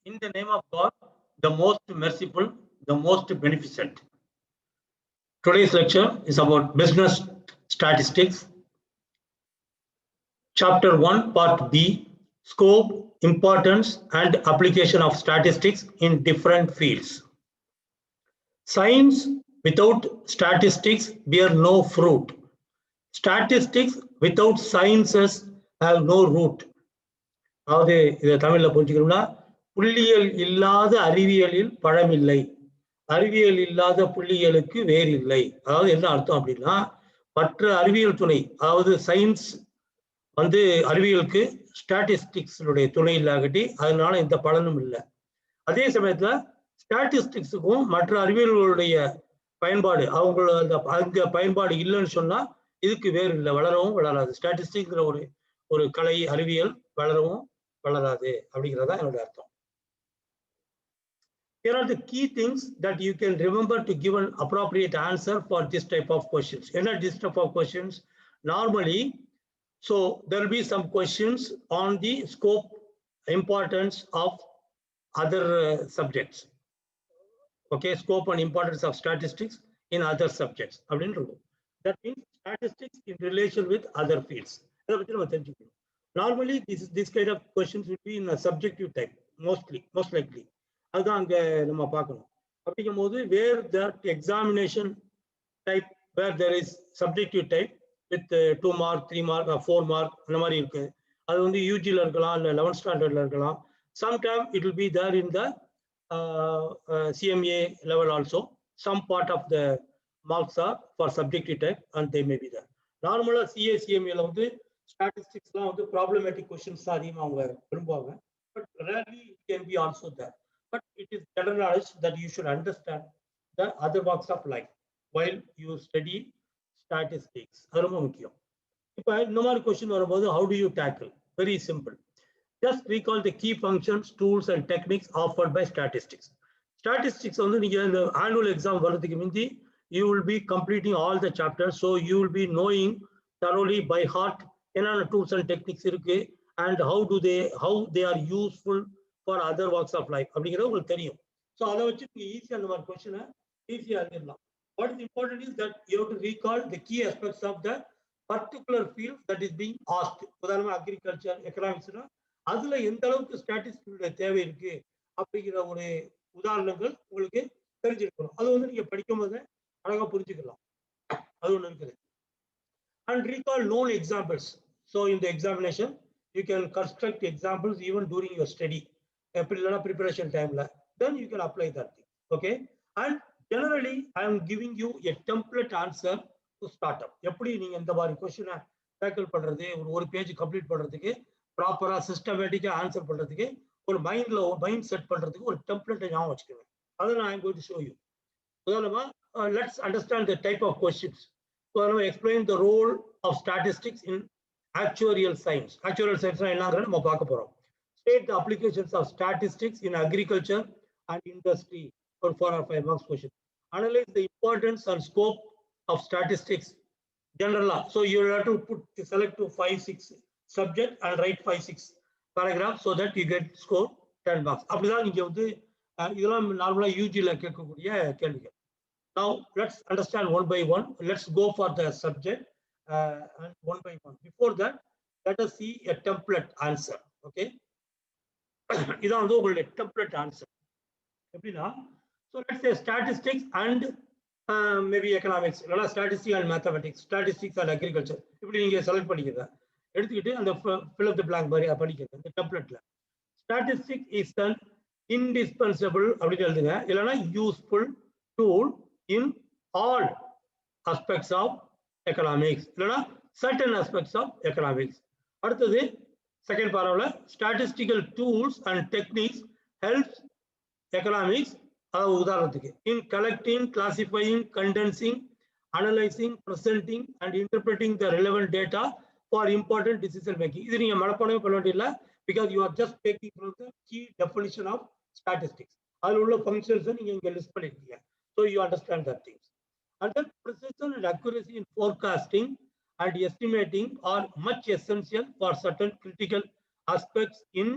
In the name of God, the most merciful, the most beneficent. Today's lecture is about business statistics. Chapter 1, Part B, Scope, Importance, and Application of Statistics in Different Fields. Science without statistics bear no fruit. Statistics without sciences have no root. அதாவது இதை தமிழ்ல புரிஞ்சுக்கணும்னா புள்ளியியல் இல்லாத அறிவியலில் பழமில்லை, அறிவியல் இல்லாத புள்ளியியலுக்கு வேறு இல்லை. அதாவது என்ன அர்த்தம் அப்படின்னா, மற்ற அறிவியல் துணை, அதாவது சயின்ஸ் வந்து அறிவியலுக்கு ஸ்டாட்டிஸ்டிக்ஸுடைய துணை இல்லாகட்டி அதனால எந்த பலனும் இல்லை. அதே சமயத்துல ஸ்டாட்டிஸ்டிக்ஸுக்கும் மற்ற அறிவியல்களுடைய பயன்பாடு அங்க பயன்பாடு இல்லைன்னு சொன்னா இதுக்கு வேறு இல்லை, வளரவும் வளராது. ஸ்டாட்டிஸ்டிக்ங்கிற ஒரு கலை அறிவியல் வளரவும் வளராது அப்படிங்கிறதா என்னோட அர்த்தம். Here are the key things that you can remember to give an appropriate answer for this type of questions. What are this type of questions? Normally, so there will be some questions on the scope, importance of other subjects. Okay, scope and importance of statistics in other subjects. That means statistics in relation with other fields. Normally, this kind of questions will be in a subjective type, most likely. அதுதான் அங்க நம்ம பார்க்கணும். அப்படிங்கும் போது where that examination type, where there is subjective type with 2 mark, 3 mark, 4 mark அந்த மாதிரி இருக்கு. அது வந்து யூஜில இருக்கலாம், இல்லை 11th ஸ்டாண்டர்ட்ல இருக்கலாம். Sometime it will be there in the CMA level also. Some part of the marks are for subjective type and they may be there. நார்மலா CA CMA வந்து ஸ்டாட்டிஸ்டிக்ஸ்லாம் வந்து ப்ராப்ளமேட்டிக் கொஸ்டின்ஸ் அதிகமாக அவங்க விரும்புவாங்க. But rarely it can be also there. But it is general knowledge that you should understand the other walks of life while you study statistics. அது ரொம்ப முக்கியம். இப்போ இந்த மாதிரி கொஸ்டின் வரும்போது how do you tackle? Very simple. Just recall the key functions, tools and techniques offered by statistics. Statistics வந்து நீங்க இந்த annual exam வரதுக்கு முந்தி you will be completing all the chapters, so you will be knowing thoroughly by heart என்னென்ன tools and techniques இருக்கு and how they are useful for other walks of life அப்படிங்கிறது உங்களுக்கு தெரியும். ஸோ அதை வச்சு நீங்கள் ஈஸியாக அந்த மாதிரி கொஸ்டினை ஈஸியாக எழுதிடலாம். What is important is that you have to recall the key aspects of the particular field that is being asked. உதாரணமாக அக்ரிகல்ச்சர், எக்கனாமிக்ஸ்னா அதுல எந்த அளவுக்கு ஸ்டாட்டிஸ்டிக்ஸுடைய தேவை இருக்கு அப்படிங்கிற ஒரு உதாரணங்கள் உங்களுக்கு தெரிஞ்சிருக்கணும். அது வந்து நீங்க படிக்கும் போது அழகா புரிஞ்சுக்கலாம். அது ஒன்று இருக்குது. And recall known examples. So in the examination you can construct examples even during your study. Preparation time, then you can apply that thing. Okay, and generally I am giving you a template answer to start up. எப்படி நீங்க இந்த மாதிரி கொஸ்டினை tackle பண்றது, ஒரு page complete பண்றதுக்கு ப்ராப்பரா சிஸ்டமேட்டிக்கா answer பண்றதுக்கு ஒரு மைண்ட் செட் பண்றதுக்கு ஒரு டெம்ப்ளேட்டை ஞாபகம் வச்சுக்கோங்க. அதை நான் I'm going to show you. உதாரணமா let's understand the type of questions. உதாரணமா explain the role of statistics in actuarial science. Actuarial சயின்ஸ்னா என்னங்கிறத நம்ம பார்க்க போறோம். State the applications of statistics in agriculture and industry for 4 or 5 marks question. Analyze the importance and scope of statistics general. So you have to select to 5-6 subject and write 5-6 paragraphs so that you get score 10 marks. அப்படிதான் நீங்க வந்து இதெல்லாம் நார்மலா யூஜில கேட்கக்கூடிய கேள்விகள். Now let's understand one by one. Let's go for the subject and one by one. Before that, let us see a template answer. Okay. இதான் வந்து உங்களுடைய டெம்ப்ளேட் ஆன்சர். எப்படின்னா, so let's say statistics and maybe economics, இல்லைனா statistics and mathematics, statistics and agriculture, இப்படி நீங்கள் select பண்ணிக்கிறத எடுத்துக்கிட்டு அந்த fill of the blank மாதிரி படிக்கிறது இந்த டெம்ப்ளேட்ல. ஸ்டாட்டிஸ்டிக்ஸ் இஸ் அன் இன்டிஸ்பென்சபிள் அப்படின்னு எழுதுங்க, இல்லைனா useful tool in all aspects of economics, இல்லைனா சர்டன் ஆஸ்பெக்ட்ஸ் ஆஃப் எக்கனாமிக்ஸ். அடுத்தது second paragraph, statistical tools and techniques helps economics உதாரணத்துக்கு in collecting, classifying, condensing, analyzing, presenting and interpreting the relevant data for important decision making. இது நீங்க மனப்பாடமே பண்ண வேண்டியதில்லை, because you are just taking from the key definition of statistics. அதில் உள்ள functions நீங்க இங்க list பண்ணிருக்கீங்க. So you understand that things. And then precision and accuracy in forecasting and estimating are much essential for certain critical aspects in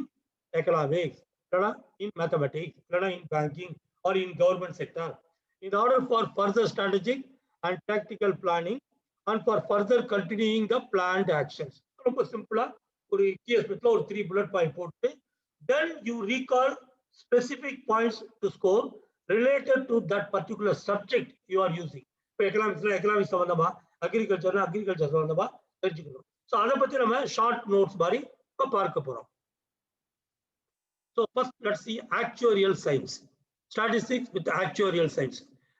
economics. in mathematics, in banking, or in government sector. In order for further strategic and tactical planning, and for further continuing the planned actions. ரொம்ப சிம்பிளா ஒரு key aspect ஒரு 3 bullet point போட்டு, then you recall specific points to score related to that particular subject you are using. இப்போ economics சம்பந்தமா, அக்ரிகல்ச்சர்னா agriculture சம்பந்தமா தெரிஞ்சுக்கணும். So அதை பத்தி நம்ம ஷார்ட் நோட்ஸ் மாதிரி இப்போ பார்க்க போறோம். So first, let's see actuarial science. Statistics with actuarial science.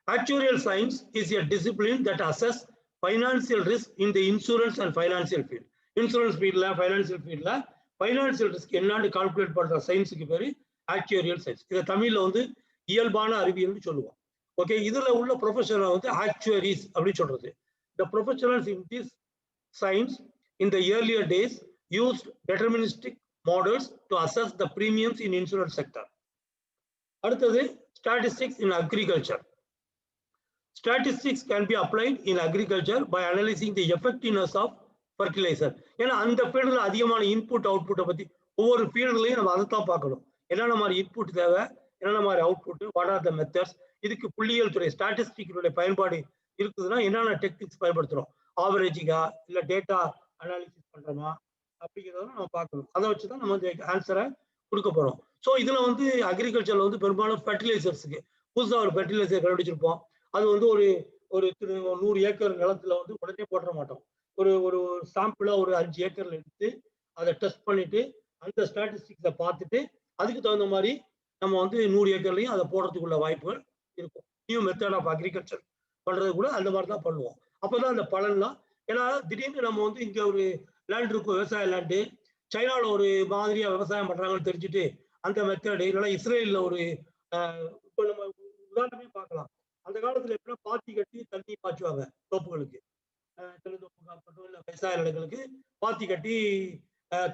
Actuarial science is a discipline that assesses financial risk in the insurance and financial field. Insurance field la, financial field la, financial risk என்னன்னு calculate பண்ற சயின்ஸுக்கு பேரு actuarial science. இத தமிழ்ல வந்து இயல்பான அறிவியல்னு சொல்லுவோம். Okay, இதுல உள்ள ப்ரொஃபஷனல் வந்து actuaries அப்படி சொல்றது. The professionals in this science in the earlier days used deterministic models to assess the premiums in insurance sector. அடுத்தது statistics in agriculture. Statistics can be applied in agriculture by analyzing the effectiveness of fertilizer. ஏன்னா அந்த ஃபீல்டுல அதிகமான input அவுட்புட்டை பத்தி ஒவ்வொரு ஃபீல்டுலையும் நம்ம அதை தான் பார்க்கணும். என்னென்ன மாதிரி இன்புட் தேவை, என்னென்ன மாதிரி output, what are the methods, இதுக்கு புள்ளியியல் துறை ஸ்டாட்டிஸ்டிக்ஸுடைய பயன்பாடு இருக்குதுன்னா என்னென்ன டெக்னிக்ஸ் பயன்படுத்துறோம், ஆவரேஜிங்கா இல்லை டேட்டா அனாலிசிஸ் பண்றோமா அப்படிங்கிறத நம்ம பார்க்கணும். அதை வச்சுதான் நம்ம இந்த ஆன்சரை கொடுக்க போறோம். ஸோ இதுல வந்து அக்ரிகல்ச்சர்ல வந்து பெரும்பாலும் ஃபெர்டிலைசர்ஸுக்கு புதுசாக ஒரு ஃபெர்டிலைசர் கண்டுபிடிச்சிருப்போம். அது வந்து ஒரு 100 ஏக்கர் நிலத்துல வந்து உடனே போட மாட்டோம். ஒரு சாம்பிளா ஒரு 5 ஏக்கர்ல எடுத்து அதை டெஸ்ட் பண்ணிட்டு அந்த ஸ்டாட்டிஸ்டிக்ஸை பார்த்துட்டு அதுக்கு தகுந்த மாதிரி நம்ம வந்து 100 ஏக்கர்லையும் அதை போடுறதுக்குள்ள வாய்ப்புகள் இருக்கும். நியூ மெத்தட் ஆஃப் அக்ரிகல்ச்சர் பண்றது கூட அந்த மாதிரி தான் பண்ணுவோம். அப்பதான் அந்த பலன்லாம், ஏன்னா திடீர்னு நம்ம வந்து இங்க ஒரு லேண்ட் இருக்கும், விவசாய லேண்டு, சைனால ஒரு மாதிரியா விவசாயம் பண்றாங்கன்னு தெரிஞ்சுட்டு அந்த மெத்தடு, இல்லைன்னா இஸ்ரேலில் ஒரு இப்போ நம்ம உதாரணமே பார்க்கலாம். அந்த காலத்துல எப்படின்னா பாத்தி கட்டி தண்ணி பாய்ச்சுவாங்க தோப்புகளுக்கு, தென்னந்தோப்புக்கு இல்லை விவசாய நிலங்களுக்கு பாத்தி கட்டி,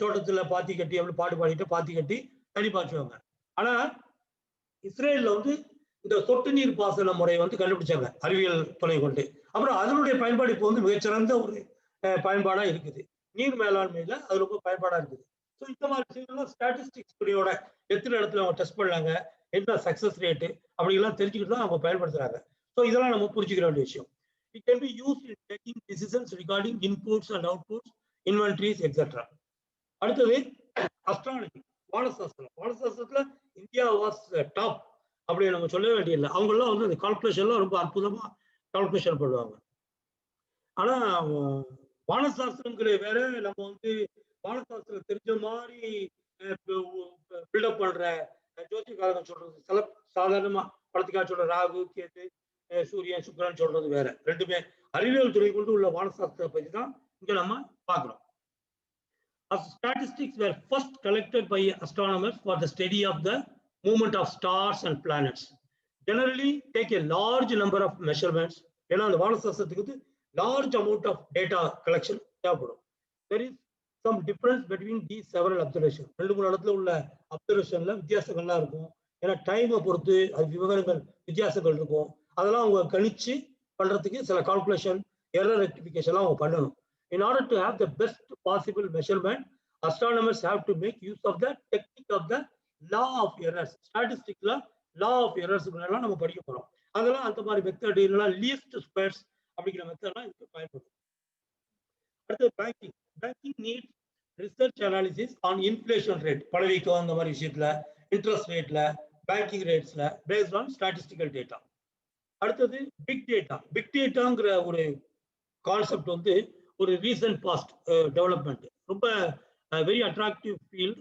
தோட்டத்துல பாத்தி கட்டி அப்படி பாட்டு பாடிட்டு பாத்தி கட்டி தண்ணி பாய்ச்சுவாங்க. ஆனா இஸ்ரேல்ல வந்து இந்த சொட்டு நீர் பாசன முறையை வந்து கண்டுபிடிச்சாங்க அறிவியல் துணை கொண்டு. அப்புறம் அதனுடைய பயன்பாடு இப்போ வந்து மிகச்சிறந்த ஒரு பயன்பாடா இருக்குது. நீர் மேலாண்மையில அது ரொம்ப பயன்பாடா இருக்குது. ஸோ இந்த மாதிரி விஷயங்கள்லாம் ஸ்டாட்டிஸ்டிக்ஸ் துறையோட எத்தனை இடத்துல அவங்க டெஸ்ட் பண்ணாங்க, என்ன சக்சஸ் ரேட்டு அப்படிங்கலாம் தெரிஞ்சுக்கிட்டு தான் அவங்க பயன்படுத்துறாங்க. ஸோ இதெல்லாம் நம்ம புரிஞ்சுக்கிற வேண்டிய விஷயம். It can be used in taking decisions regarding inputs and outputs, inventories, etc. அடுத்தது அஸ்ட்ரானமி, வானசாஸ்திரம். வானசாஸ்திரத்துல இந்தியா வாஸ் டாப் அப்படி நம்ம சொல்ல வேண்டியதில்லை. அவங்கெல்லாம் வந்து அந்த கால்குலேஷன்லாம் ரொம்ப அற்புதமா கால்குலேஷன் பண்ணுவாங்க. ஆனா வானசாஸ்திரங்கிற வேற, நம்ம வந்து வானசாஸ்திரம் தெரிஞ்ச மாதிரி பில்டப் பண்ற ஜோதிகாரங்க சொல்றது சாதாரணமா படத்துக்காக சொல்ற ராகு கேது சூரியன் சுக்கிரன் சொல்றது வேற. ரெண்டுமே அறிவியல் துறை கொண்டு உள்ள வானசாஸ்திரத்தை பத்தி தான் இங்க நம்ம பார்க்கிறோம். Statistics were first collected by astronomers for the study of the movement of stars and planets. Generally take a large number of measurements. ஏன்னா அந்த வானசாஸ்திரத்துக்கு வந்து large amount of data collection தேவைப்படும். There is some difference between these several observations. 2-3 இடத்துல உள்ள அப்சர்வேஷன்ல வித்தியாசங்கள்லாம் இருக்கும். ஏன்னா டைமை பொறுத்து அது விவரங்கள் வித்தியாசங்கள் இருக்கும். அதெல்லாம் அவங்க கணிச்சு பண்றதுக்கு சில கால்குலேஷன், எரர் ரெக்டிஃபிகேஷன்லாம் அவங்க பண்ணணும். In order to have the best possible measurement, astronomers have to make use of the technique of the law of errors. Statistics law of errors எல்லாம் நம்ம படிக்க போறோம். அதெல்லாம் அந்த மாதிரி மெத்தட் இல்லைன்னா லீஸ்ட் ஸ்கொயர்ஸ் அப்படிங்கிற மெத்தட்லாம் இதுக்கு பயன்படும். அடுத்து banking. Banking needs research analysis on inflation rate, பணவீக்கம் அந்த மாதிரி விஷயத்துல, இன்ட்ரெஸ்ட் ரேட்ல, பேங்கிங் ரேட்ஸ்ல பேஸ்ட் ஆன் ஸ்டாட்டிஸ்டிக்கல் டேட்டா. அடுத்தது பிக் டேட்டா. பிக் டேட்டாங்கிற ஒரு கான்செப்ட் வந்து ஒரு ரீசன்ட் பாஸ்ட் டெவலப்மெண்ட், ரொம்ப very attractive field.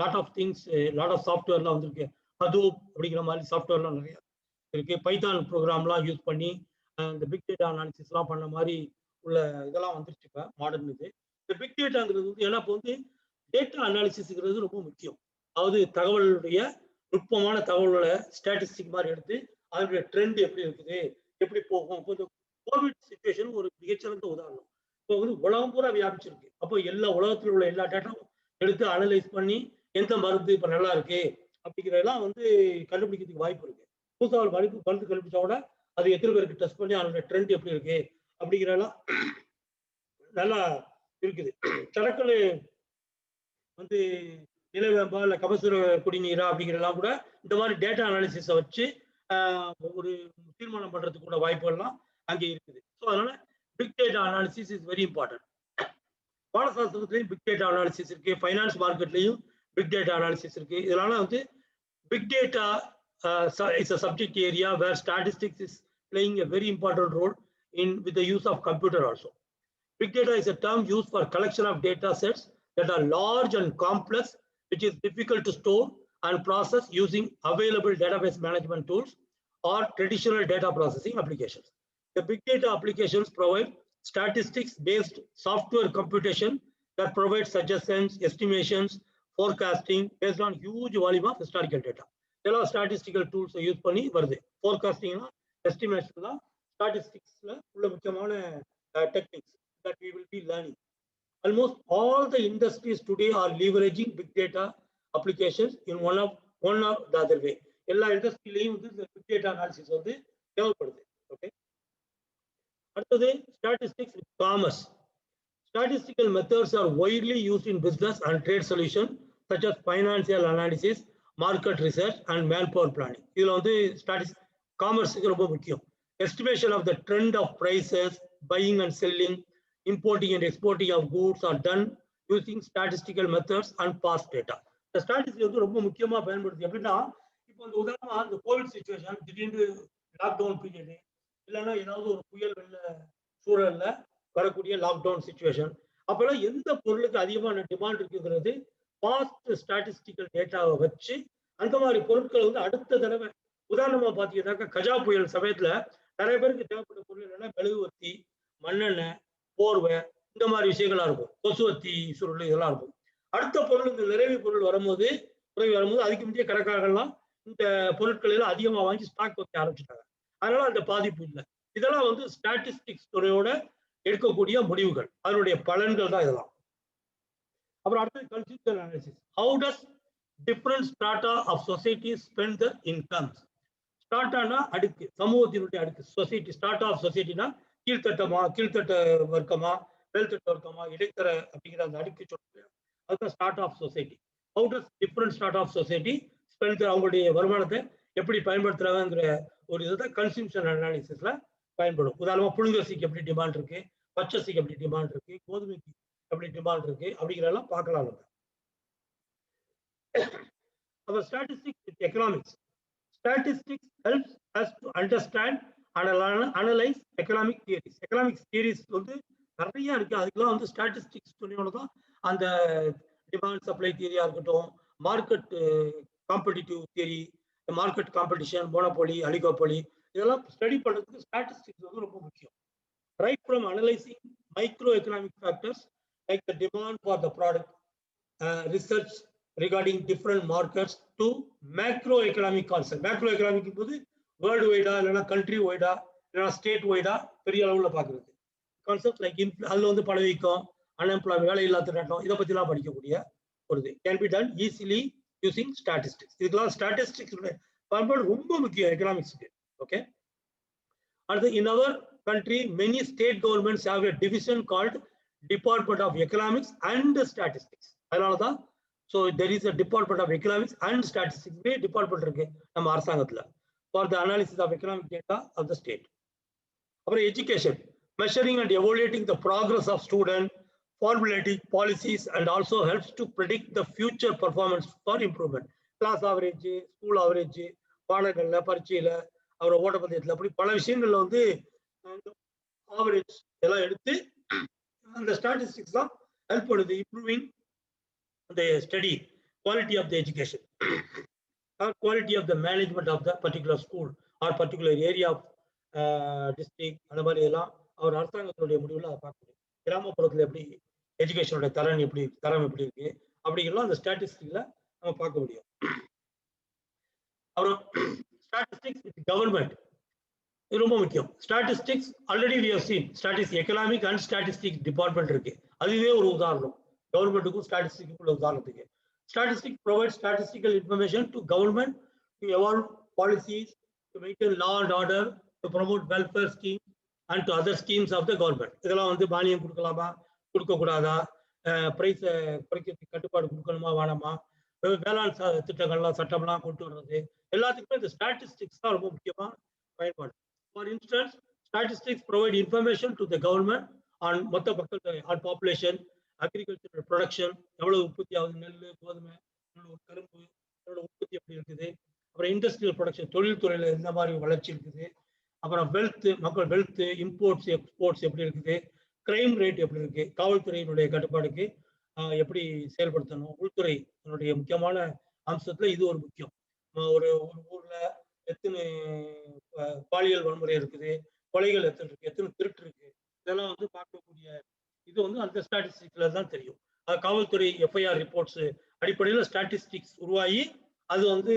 Lot of things, lot of சாஃப்ட்வேர்லாம் வந்திருக்கு. ஹடூப் அப்படிங்கிற மாதிரி சாஃப்ட்வேர்லாம் நிறைய இருக்கு. பைத்தான் ப்ரோக்ராம்லாம் யூஸ் பண்ணி இந்த பிக் டேட்டா அனாலிசிஸ்லாம் பண்ண மாதிரி உள்ள இதெல்லாம் வந்துருச்சு இப்போ மாடர்ன். இது இந்த பிக் டேட்டாங்கிறது வந்து ஏன்னா இப்போ வந்து டேட்டா அனாலிசிஸ்ங்கிறது ரொம்ப முக்கியம். அதாவது தகவலுடைய நுட்பமான தகவலோட ஸ்டாட்டிஸ்டிக் மாதிரி எடுத்து அதனுடைய ட்ரெண்ட் எப்படி இருக்குது, எப்படி போகும். இப்போ இந்த கோவிட் சிச்சுவேஷன் ஒரு மிகச்சிறந்த உதாரணம். இப்போ வந்து உலகம் பூரா வியாபிச்சிருக்கு. அப்போ எல்லா உலகத்தில் உள்ள எல்லா டேட்டாவும் எடுத்து அனலைஸ் பண்ணி எந்த மருந்து இப்போ நல்லா இருக்கு அப்படிங்கிறதெல்லாம் வந்து கண்டுபிடிக்கிறதுக்கு வாய்ப்பு இருக்கு. புதுசாக ஒரு மருந்து கண்டுபிடிச்சா கூட அது எத்தனை பேருக்கு டெஸ்ட் பண்ணி அதனுடைய ட்ரெண்ட் எப்படி இருக்கு அப்படிங்கிறதெல்லாம் நல்லா இருக்குது. சரக்குகள் வந்து நிலவேம்பா இல்லை கபசுர குடிநீரா அப்படிங்கிறதெல்லாம் கூட இந்த மாதிரி டேட்டா அனாலிசிஸை வச்சு ஒரு தீர்மானம் பண்றதுக்கு கூட வாய்ப்புகள்லாம் அங்கே இருக்குது. ஸோ அதனால big data analysis is very important. பாடசாஸ்திரத்துலையும் பிக் டேட்டா அனாலிசிஸ் இருக்கு, ஃபைனான்ஸ் மார்க்கெட்லையும் பிக் டேட்டா அனாலிசிஸ் இருக்கு. இதனால வந்து big data is a subject area where statistics is playing a very important role with the use of computer also. Big data is a term used for collection of data sets that are large and complex, which is difficult to store and process using available database management tools or traditional data processing applications. The big data applications provide statistics-based software computation that provides suggestions, estimations, forecasting based on huge volume of historical data. இதெல்லாம் statistical டூல்ஸை use பண்ணி வருது. ஃபோர்காஸ்டிங்னா estimation தான் ஸ்டாட்டிஸ்டிக்ஸ்ல உள்ள முக்கியமான techniques that we will be learning. Almost all the industries today are leveraging big data applications in one or the other way. எல்லா இண்டஸ்ட்ரியிலையும் வந்து இந்த big data analysis வந்து தேவைப்படுது. ஓகே, அடுத்தது statistics with commerce. Statistical methods are widely used in business and trade solutions such as financial analysis, market research and manpower planning. இதுல வந்து statistics காமர்ஸுக்கு ரொம்ப முக்கியம். Estimation of the trend of prices, buying and selling, importing and exporting of goods are done using statistical methods and past data. இந்த statistics வந்து ரொம்ப முக்கியமா பயன்படுது. எப்படின்னா இப்போ இந்த உதாரணமா இந்த கோவிட் சிச்சுவேஷன், திடீர்னு லாக்டவுன் பீரியடு, இல்லைன்னா ஏதாவது ஒரு புயல் வெள்ள சூழல்ல வரக்கூடிய லாக்டவுன் சிச்சுவேஷன், அப்பெல்லாம் எந்த பொருளுக்கு அதிகமான டிமாண்ட் இருக்குங்கிறது பாஸ்ட் ஸ்டாட்டிஸ்டிக்கல் டேட்டாவை வச்சு அந்த மாதிரி பொருட்களை வந்து அடுத்த தடவை, உதாரணமா பாத்தீங்கன்னாக்கா கஜா புயல் சமயத்துல நிறைய பேருக்கு தேவைப்பட்ட பொருள் என்னன்னா மெழுகுவர்த்தி, மண்ணெண்ணெய், போர்வை, இந்த மாதிரி விஷயங்களா இருக்கும். கொசுவத்தி சுருள் இதெல்லாம் இருக்கும். அடுத்த பொருள் இந்த நிறைவு பொருள் வரும்போது அதுக்கு முந்தைய கடைக்காரர்கள்லாம் இந்த பொருட்கள் எல்லாம் அதிகமா வாங்கி ஸ்டாக் வைக்க ஆரம்பிச்சுட்டாங்க. அதனால அந்த பாதிப்பு இல்லை. இதெல்லாம் வந்து ஸ்டாட்டிஸ்டிக்ஸ் துறையோட எடுக்கக்கூடிய முடிவுகள், அதனுடைய பலன்கள் தான் இதெல்லாம். அப்புறம் அடுத்தது consumer analysis. How does different strata of society spend their incomes? ஸ்டாட்டானா அடுக்கு, சமூகத்தினுடைய அடுக்கு. சொசைட்டி, ஸ்டார்ட் ஆஃப் சொசைட்டினா கீழ்த்தட்டமா, கீழ்த்தட்ட வர்க்கமா, மேல்தட்ட வர்க்கமா, இடைத்தர அப்படிங்கிற அந்த அடுக்கு சொல்லுங்க. அதுதான் strata of society. How does different strata of society spend அவங்களுடைய வருமானத்தை எப்படி பயன்படுத்துறாங்கிற ஒரு இதுதான் கன்சூம்ஷன் அனாலிசிஸ்ல பயன்படும். உதாரணமா புழுங்கரிசிக்கு எப்படி டிமாண்ட் இருக்கு, பச்சரிசிக்கு எப்படி டிமாண்ட் இருக்கு, கோதுமைக்கு எப்படி டிமாண்ட் இருக்கு அப்படிங்கிறதெல்லாம் பார்க்கலாம் நம்ம. அப்புறம் statistics with economics. Statistics helps us to understand and analyze economic theories. Economic theories வந்து நிறைய இருக்கு. அதுக்கெல்லாம் வந்து ஸ்டாட்டிஸ்டிக்ஸ் துணையோட தான் அந்த டிமாண்ட் சப்ளை தியரியா இருக்கட்டும், market competitive theory, market competition, monopoly, oligopoly, இதெல்லாம் ஸ்டடி பண்றதுக்கு ஸ்டாட்டிஸ்டிக்ஸ் வந்து ரொம்ப முக்கியம். Right from analyzing microeconomic factors like the demand for the product, research regarding different markets to macroeconomic concept. Macroeconomic போது வேர்ல்டு வைடா இல்லைன்னா கண்ட்ரி வைடா இல்லைன்னா ஸ்டேட் வைடா பெரிய அளவுல பாக்குறது. கான்செப்ட் லைக் அதுல வந்து பணவீக்கம், அன்எம்ப்ளாய்மெண்ட், வேலை இல்லாத திட்டம், இதை பத்தி எல்லாம் படிக்கக்கூடிய ஒரு இது can be done easily using statistics. இதுக்கெல்லாம் ஸ்டாட்டிஸ்டிக்ஸ் பயன்பாடு ரொம்ப முக்கியம் எக்கனாமிக்ஸ்க்கு. ஓகே, அடுத்து in our country many state governments have a division called Department of Economics and Statistics. அதனாலதான் so there is a Department of Economics and Statistics department இருக்கு நம்ம அரசாங்கத்துல for the analysis of economic data of the state. அப்புறம் education, measuring and evaluating the progress of student, formulating policies and also helps to predict the future performance for improvement. Class average, school average, பாடங்கள்ல பரீட்சையில அவரை ஓட்டப்பந்தயத்துல அப்படி பல விஷயங்கள்ல வந்து average எல்லாம் எடுத்து அந்த ஸ்டாட்டிஸ்டிக்ஸ் தான் ஹெல்ப் பண்ணுது improving the study quality of the education or quality of the management of the particular school or particular area of district. அந்த மாதிரி எல்லாம் அவர் அரசாங்கத்தினுடைய முடிவுல அதை பார்க்க முடியும். கிராமப்புறத்துல எப்படி எஜுகேஷனோட தரம் எப்படி இருக்கு அப்படிங்கிறலாம் அந்த ஸ்டாட்டிஸ்டிக்ல நம்ம பார்க்க முடியும். அப்புறம் ஸ்டாட்டிஸ்டிக்ஸ் வித் கவர்மெண்ட், இது ரொம்ப முக்கியம். Statistics already we have seen statistics economic and statistics department இருக்கு. அதுவே ஒரு உதாரணம் கவர்மெண்ட்டுக்கும் ஸ்டாட்டிஸ்டிக்கும் உள்ள உதாரணத்துக்கு. Statistics provides statistical information to government to evolve policies, to maintain law and order, to promote welfare schemes and to other schemes of the government. இதெல்லாம் வந்து மானியம் கொடுக்கலாமா, கொடுக்க கூடாதா, பிரைஸ் குறைக்கிறதுக்கு கட்டுப்பாடு கொடுக்கணுமா வேணாமா, வேளாண் திட்டங்கள்லாம் சட்டம்லாம் கொண்டு வர்றது எல்லாத்துக்குமே இந்த ஸ்டாட்டிஸ்டிக்ஸ் தான் ரொம்ப முக்கியமான பயன்பாடு. For instance, statistics provide information to the government on மொத்த மக்கள் ஆன் பாப்புலேஷன், அக்ரிகல்ச்சர் ப்ரொடக்ஷன், எவ்வளவு உற்பத்தி ஆகுது, நெல், கோதுமை, கரும்பு, அதோட உற்பத்தி எப்படி இருக்குது, அப்புறம் இண்டஸ்ட்ரியல் ப்ரொடக்ஷன், தொழில்துறையில எந்த மாதிரி வளர்ச்சி இருக்குது, அப்புறம் வெல்த், மக்கள் வெல்த், இம்போர்ட்ஸ் எக்ஸ்போர்ட்ஸ் எப்படி இருக்குது, கிரைம் ரேட் எப்படி இருக்கு, காவல்துறையினுடைய கட்டுப்பாடுக்கு எப்படி செயல்படுத்தணும், உள்துறை அதனுடைய முக்கியமான அம்சத்துல இது ஒரு முக்கியம். ஒரு ஊர்ல எத்தனை பாலியல் வன்முறை இருக்குது, கொலைகள் எத்தனை இருக்கு, எத்தனை திருட்டு இருக்கு, இதெல்லாம் வந்து பார்க்கக்கூடிய இது வந்து அந்த ஸ்டாட்டிஸ்டிக்ஸ்ல தான் தெரியும். காவல்துறை எஃப்ஐஆர் ரிப்போர்ட்ஸ் அடிப்படையில் ஸ்டாட்டிஸ்டிக்ஸ் உருவாகி அது வந்து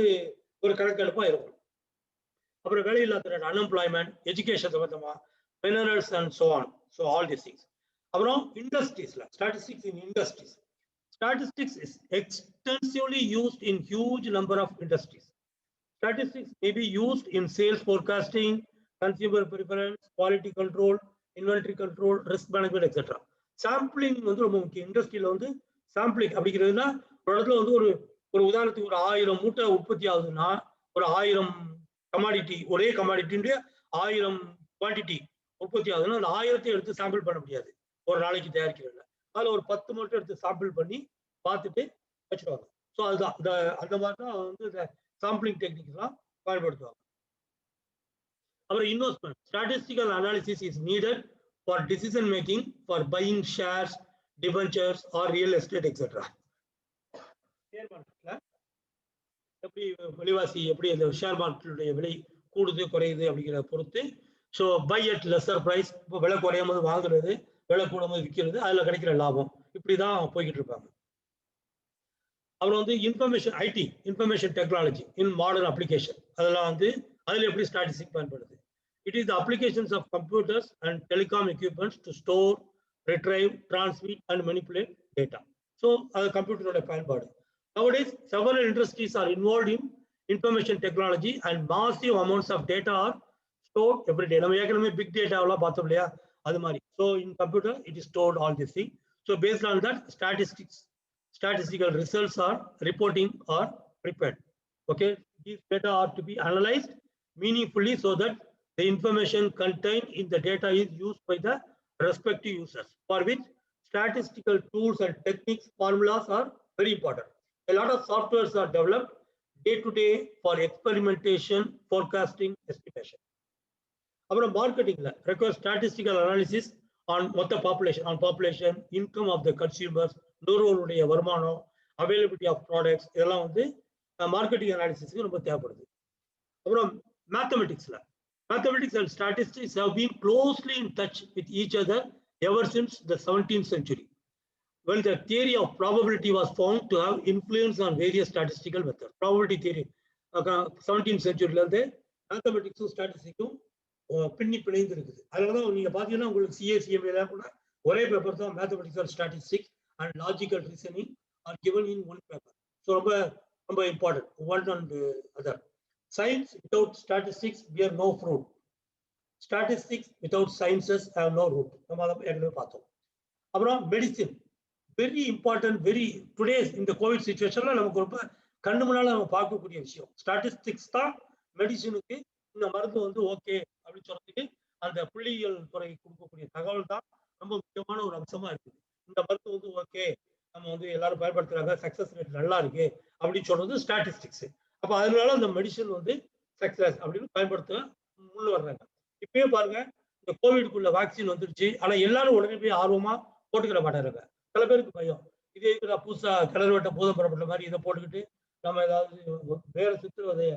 ஒரு கணக்கெடுப்பா இருக்கும். அப்புறம் வேலையில்லா திறன், அன்எம்ப்ளாய்மெண்ட், எஜுகேஷன் சம்பந்தமா, minerals and so on, so all the things. அப்புறம் இண்டஸ்ட்ரீஸ்ல statistics in industries. Statistics is extensively used in huge number of industries. Statistics may be used in sales forecasting, consumer preference, quality control, inventory control, risk management, etc. Sampling வந்து ரொம்ப முக்கியம். இண்டஸ்ட்ரியில வந்து sampling அப்படிங்கிறதுனா ஒரு இடத்துல வந்து ஒரு உதாரணத்துக்கு ஒரு 1000 மூட்டை உற்பத்தி ஆகுதுன்னா ஒரு 1000 கமாடிட்டி, ஒரே கமாடிட்டின்ற 1000 குவான்டிட்டி உற்பத்தி ஆகுதுன்னா அந்த 1000 எடுத்து சாம்பிள் பண்ண முடியாது ஒரு நாளைக்கு தயாரிக்கிறதுல. அதில் ஒரு 10 மட்டும் எடுத்து சாம்பிள் பண்ணி பார்த்துட்டு வச்சுருவாங்க. ஸோ அதுதான் அந்த மாதிரி தான் வந்து இந்த சாம்பிளிங் டெக்னிக்ஸ்லாம் பயன்படுத்துவாங்க. அப்புறம் investment, statistical analysis is needed for decision making for buying shares, debentures or real estate etcetera. Share மார்க்கெட்ல எப்படி விலைவாசி, எப்படி அந்த ஷேர் மார்க்கெட்டுடைய விலை கூடுது குறையுது அப்படிங்கிறத பொறுத்து, so buy at lesser price, இப்போ விலை குறையும் போது வாங்குறது, விலை கூடும் போது விற்கிறது, அதில் கிடைக்கிற லாபம், இப்படிதான் போய்கிட்டு இருப்பாங்க. அப்புறம் வந்து information IT, information technology in modern application, அதெல்லாம் வந்து அதில் எப்படி ஸ்டாட்டிஸ்டிக் பயன்படுது. It is the applications of computers and telecom equipments to store, retrieve, transmit and manipulate data. So அது கம்ப்யூட்டரோட பயன்பாடு. Nowadays, several industries are involved in information technology and massive amounts of data are stored every day. நம்ம ஏற்கனவே big டேட்டாவெல்லாம் பார்த்தோம் இல்லையா, அது மாதிரி. So in computer, it is stored all this thing. So based on that, statistical results are reporting are prepared. Okay, these data are to be analyzed meaningfully so that the information contained in the data is used by the respective users, for which statistical tools and techniques, formulas are very important. A lot of softwares are developed day to day for experimentation, forecasting, estimation. அப்புறம் மார்க்கெட்டிங்ல requires statistical analysis on மொத்த population, income of the consumers, நுகர்வோருடைய வருமானம், availability of products, இதெல்லாம் வந்து marketing அனாலிசிஸ்க்கு ரொம்ப தேவைப்படுது. அப்புறம் mathematics and statistics have been closely in touch with each other ever since the 17th century, when the theory of probability was found to have influence on various statistical methods. Probability theory 17th centuryல இருந்து மேத்தமெட்டிக்ஸும் ஸ்டாட்டிஸ்டிக்கும் பின்னி பிணைந்து இருக்குது. அதனாலதான் நீங்க பாத்தீங்கன்னா உங்களுக்கு CA/CMA கூட ஒரே paper தான், mathematics and statistics and logical reasoning are given in one paper. So ரொம்ப ரொம்ப important one and other. Science without statistics bear no fruit. Statistics without sciences have no root. நம்ம அதை ஏற்கனவே பார்த்தோம். அப்புறம் medicine, very important, very today's இந்த Covid சிச்சுவேஷன்ல நமக்கு ரொம்ப கண்ணு முன்னால நம்ம பார்க்கக்கூடிய விஷயம். ஸ்டாட்டிஸ்டிக்ஸ் தான் மெடிசினுக்கு இந்த மருந்து வந்து ஓகே அப்படின்னு சொல்றதுக்கு அந்த புள்ளியியல் துறை கொடுக்கக்கூடிய தகவல் தான் ரொம்ப முக்கியமான ஒரு அம்சமா இருக்குது. இந்த மருந்து வந்து ஓகே, நம்ம வந்து எல்லாரும் பயன்படுத்துறாங்க, சக்சஸ் ரேட் நல்லா இருக்கு அப்படின்னு சொல்றது ஸ்டாட்டிஸ்டிக்ஸ். அப்ப அதனால அந்த மெடிசன் வந்து சக்சஸ் அப்படின்னு பயன்படுத்த முன் வர்றாங்க. இப்பயே பாருங்க, இந்த கோவிடுக்குள்ள வேக்சின் வந்துருச்சு, ஆனா எல்லாரும் உடனே போய் ஆர்வமா போட்டுக்கிற மாட்டாங்க. சில பேருக்கு பயம், இதே புதுசா கிளறுவட்ட பூதம் பெறப்பட்ட மாதிரி இதை போட்டுக்கிட்டு நம்ம ஏதாவது வேற சித்திரவதைய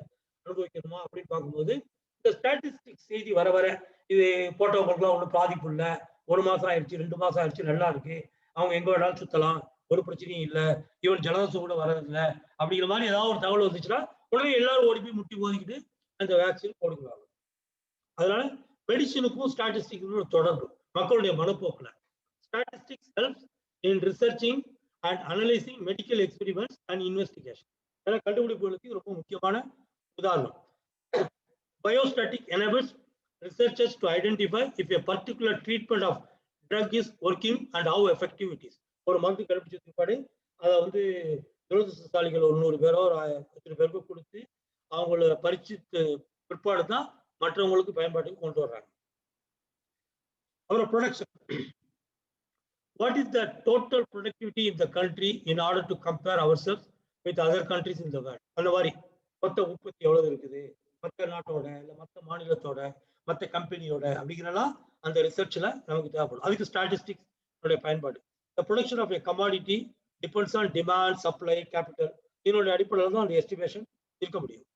அனுபவிக்கணுமா அப்படின்னு பார்க்கும்போது இந்த ஸ்டாட்டிஸ்டிக்ஸ் செய்தி வர வர இது போட்டவங்களுக்குலாம் ஒன்றும் பாதிப்பு இல்லை, 1 மாசம் ஆயிடுச்சு, 2 மாசம் ஆயிடுச்சு, நல்லா இருக்கு, அவங்க எங்க வேணாலும் சுத்தலாம், ஒரு பிரச்சனையும் இல்லை, ஈவன் ஜலதோஷம் கூட வரதில்லை அப்படிங்கிற மாதிரி ஏதாவது ஒரு தகவல் வந்துச்சுன்னா உடனே எல்லாரும் ஓடி போய் முட்டி மோதிக்கிட்டு அந்த வேக்சின் போடுவாங்க. அதனால மெடிசினுக்கும் ஸ்டாட்டிஸ்டிக்கும் தொடர்பு மக்களுடைய மனப்போக்குல. Statistics helps in researching and analysing medical experiments and investigation. அதெல்லாம் கண்டுபிடிப்புகளுக்கு ரொம்ப முக்கியமான உதாரணம். Biostatic enables researchers to identify if a particular treatment of drug is working and how effective it is. ஒரு மருந்து கண்டுபிடிச்சதுக்கு பின்னாடி அதை வந்து துரதிருஷ்டசாலிகள் ஒரு 100 பேரோ ஒரு 10 பேருக்கோ கொடுத்து அவங்கள பரிட்சித்து பிற்பாடு தான் மற்றவங்களுக்கு பயன்பாட்டுக்கு கொண்டு வர்றாங்க. அப்புறம் production. What is the total productivity in the country in order to compare ourselves with other countries in the world? அந்த மாதிரி மொத்த உற்பத்தி எவ்வளவு இருக்குது மற்ற நாட்டோட இல்ல மற்ற மாநிலத்தோட மற்ற கம்பெனியோட அப்படிங்கிறலாம் அந்த ரிசர்ச்ல நமக்கு தேவைப்படும். அதுக்கு ஸ்டாட்டிஸ்டிக்ஸ் பயன்பாடு. The production of a commodity depends on demand, supply, capital. இதனுடைய அடிப்படையில் தான் அந்த எஸ்டிமேஷன் இருக்க முடியும்.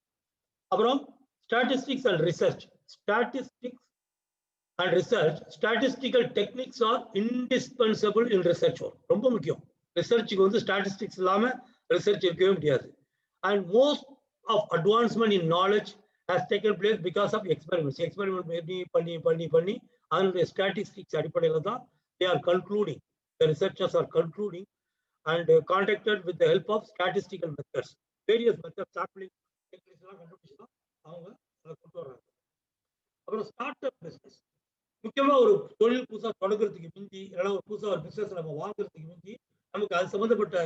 அப்புறம் statistics and research. Statistics and research, statistical techniques are indispensable in research work. ரொம்ப முக்கியம். ரிசர்ச்சுக்கு வந்து ஸ்டாட்டிஸ்டிக்ஸ் இல்லாம ரிசர்ச் இருக்கவே முடியாது. And most of advancement in knowledge has taken place because of experiments. Experiment பண்ணி அதனுடைய ஸ்டாட்டிஸ்டிக்ஸ் அடிப்படையில் தான் they are concluding. The researchers are concluding and conducted with the help of statistical methods. Various methods, sampling techniques எல்லாம் கண்டுபிடிச்சு தான் அவங்க அதை கொண்டு வர்றாங்க. அப்புறம் ஸ்டார்ட் அப் பிசினஸ். முக்கியமா ஒரு தொழில் புதுசா தொடங்குறதுக்கு முந்தி இல்லைன்னா ஒரு புதுசா ஒரு பிசினஸ் நம்ம வாங்குறதுக்கு முந்தி நமக்கு அது சம்பந்தப்பட்ட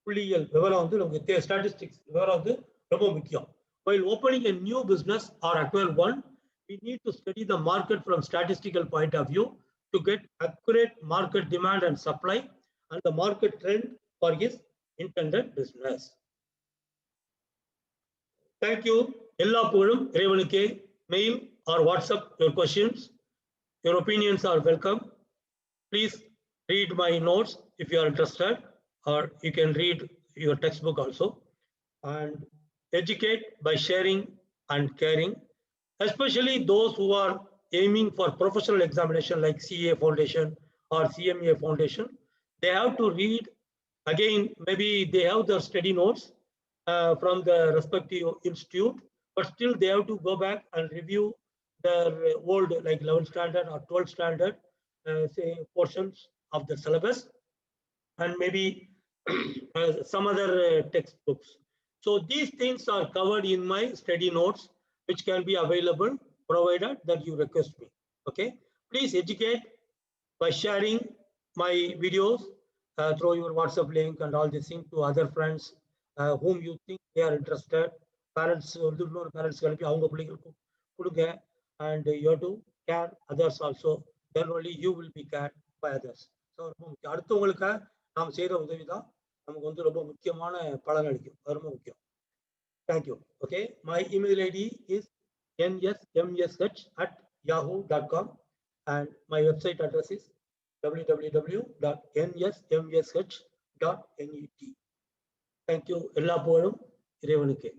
புள்ளியியல் விவரம் வந்து நமக்கு ஸ்டாட்டிஸ்டிக்ஸ் விவரம் வந்து ரொம்ப முக்கியம். While opening a new business or acquire one, we need to study the market from statistical point of view to get accurate market demand and supply and the market trend for his intended business. Thank you. எல்லா புகழும் இறைவனுக்கே. Mail or WhatsApp your questions. Your opinions are welcome. Please read my notes if you are interested, or you can read your textbook also. And educate by sharing and caring, especially those who are aiming for professional examination like CA Foundation or CMA Foundation. They have to read again, maybe they have their study notes from the respective institute, but still they have to go back and review their old like 11th standard or 12th standard say portions of the syllabus and maybe some other textbooks. So these things are covered in my study notes which can be available provided that you request me. Okay, please educate by sharing my videos through your WhatsApp link and all these things to other friends whom you think they are interested. Parents parents kalpi avanga pullingalukku kudunga. And you have to care others also, then only you will be cared by others. So அடுத்தவங்களுக்கு நாம் செய்யற உதவி தான் நமக்கு வந்து ரொம்ப முக்கியமான பலன் அளிக்கும். அது ரொம்ப முக்கியம். Thank you. Okay, my email ID is nsmsh@yahoo.com and my website address is www.nsmsh.net. Thank you. எல்லா புகழும் இறைவனுக்கே.